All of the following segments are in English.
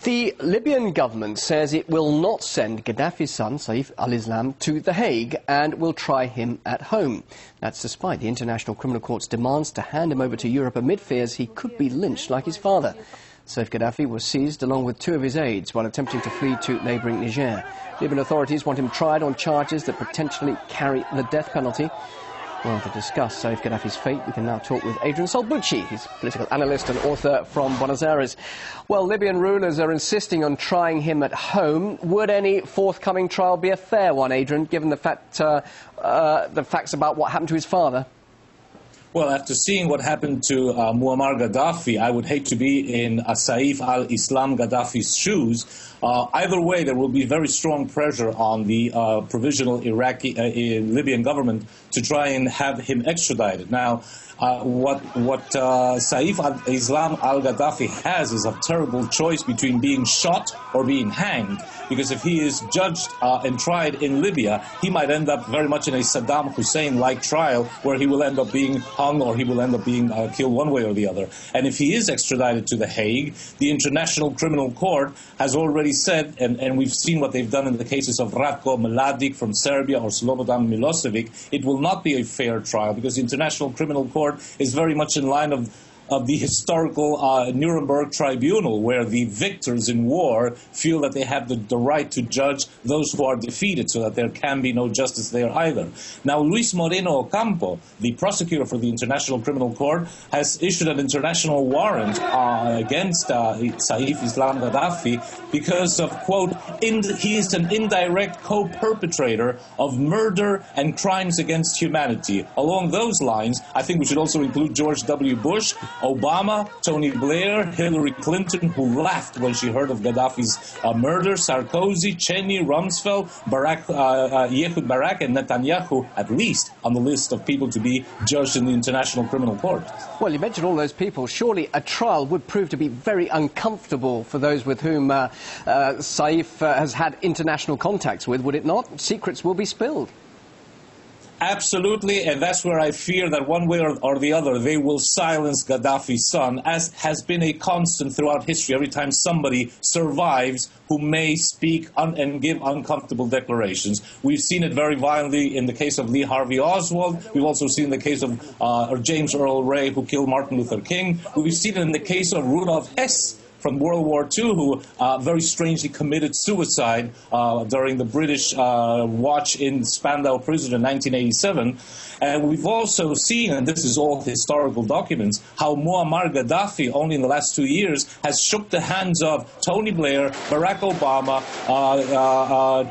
The Libyan government says it will not send Gaddafi's son, Saif al-Islam, to The Hague and will try him at home. That's despite the International Criminal Court's demands to hand him over to Europe amid fears he could be lynched like his father. Saif Gaddafi was seized along with two of his aides while attempting to flee to neighbouring Niger. Libyan authorities want him tried on charges that potentially carry the death penalty. Well, to discuss Saif Gaddafi's fate, we can now talk with Adrian Solbucci. He's a political analyst and author from Buenos Aires. Well, Libyan rulers are insisting on trying him at home. Would any forthcoming trial be a fair one, Adrian, given the facts about what happened to his father? Well, after seeing what happened to Muammar Gaddafi, I would hate to be in Saif al-Islam Gaddafi's shoes. Either way, there will be very strong pressure on the provisional Libyan government to try and have him extradited. Now, what Saif al-Islam al-Gaddafi has is a terrible choice between being shot or being hanged. Because if he is judged and tried in Libya, he might end up very much in a Saddam Hussein-like trial where he will end up being hung or he will end up being killed one way or the other. And if he is extradited to The Hague, the International Criminal Court has already said, and we've seen what they've done in the cases of Ratko Mladic from Serbia or Slobodan Milosevic, it will not be a fair trial because the International Criminal Court is very much in line of the historical Nuremberg tribunal, where the victors in war feel that they have the right to judge those who are defeated, so that there can be no justice there either. Now, Luis Moreno Ocampo, the prosecutor for the International Criminal Court, has issued an international warrant against Saif Islam Gaddafi because of, quote, he is an indirect co-perpetrator of murder and crimes against humanity. Along those lines, I think we should also include George W. Bush, Obama, Tony Blair, Hillary Clinton, who laughed when she heard of Gaddafi's murder, Sarkozy, Cheney, Rumsfeld, Ehud Barak, and Netanyahu, at least on the list of people to be judged in the International Criminal Court. Well, you mentioned all those people. Surely a trial would prove to be very uncomfortable for those with whom Saif has had international contacts with, would it not? Secrets will be spilled. Absolutely, and that's where I fear that one way or the other they will silence Gaddafi's son, as has been a constant throughout history. Every time somebody survives who may speak and give uncomfortable declarations. We've seen it very violently in the case of Lee Harvey Oswald. We've also seen the case of James Earl Ray, who killed Martin Luther King. We've seen it in the case of Rudolf Hess from World War II, who very strangely committed suicide during the British watch in Spandau Prison in 1987. And we've also seen, and this is all historical documents, how Muammar Gaddafi, only in the last 2 years, has shook the hands of Tony Blair, Barack Obama,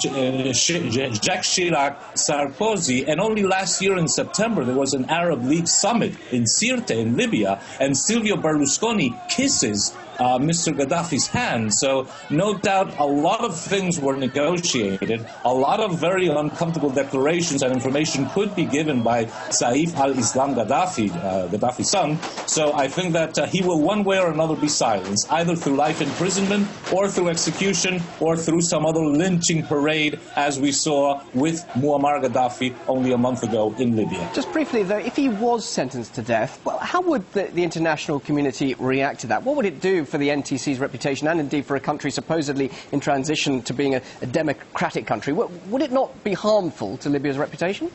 Jacques Chirac, Sarkozy, and only last year in September there was an Arab League summit in Sirte in Libya, and Silvio Berlusconi kisses Mr. Gaddafi's hand. So no doubt a lot of things were negotiated, a lot of very uncomfortable declarations and information could be given by Saif al-Islam Gaddafi, Gaddafi's son. So I think that he will one way or another be silenced, either through life imprisonment or through execution or through some other lynching parade, as we saw with Muammar Gaddafi only a month ago in Libya. Just briefly, though, if he was sentenced to death, well, how would the international community react to that? What would it do for the NTC's reputation and indeed for a country supposedly in transition to being a democratic country? Would it not be harmful to Libya's reputation?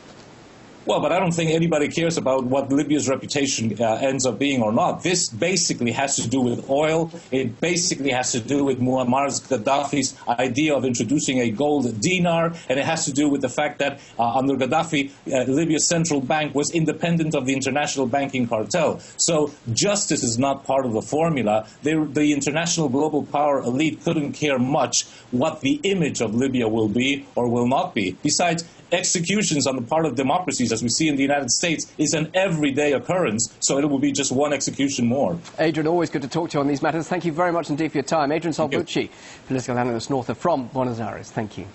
Well, but I don't think anybody cares about what Libya's reputation ends up being or not. This basically has to do with oil. It basically has to do with Muammar Gaddafi's idea of introducing a gold dinar. And it has to do with the fact that under Gaddafi, Libya's central bank was independent of the international banking cartel. So justice is not part of the formula. The international global power elite couldn't care much what the image of Libya will be or will not be. Besides, executions on the part of democracies, as we see in the United States, is an everyday occurrence, so it will be just one execution more. Adrian, always good to talk to you on these matters. Thank you very much indeed for your time. Adrian Solbucci, political analyst and author from Buenos Aires. Thank you.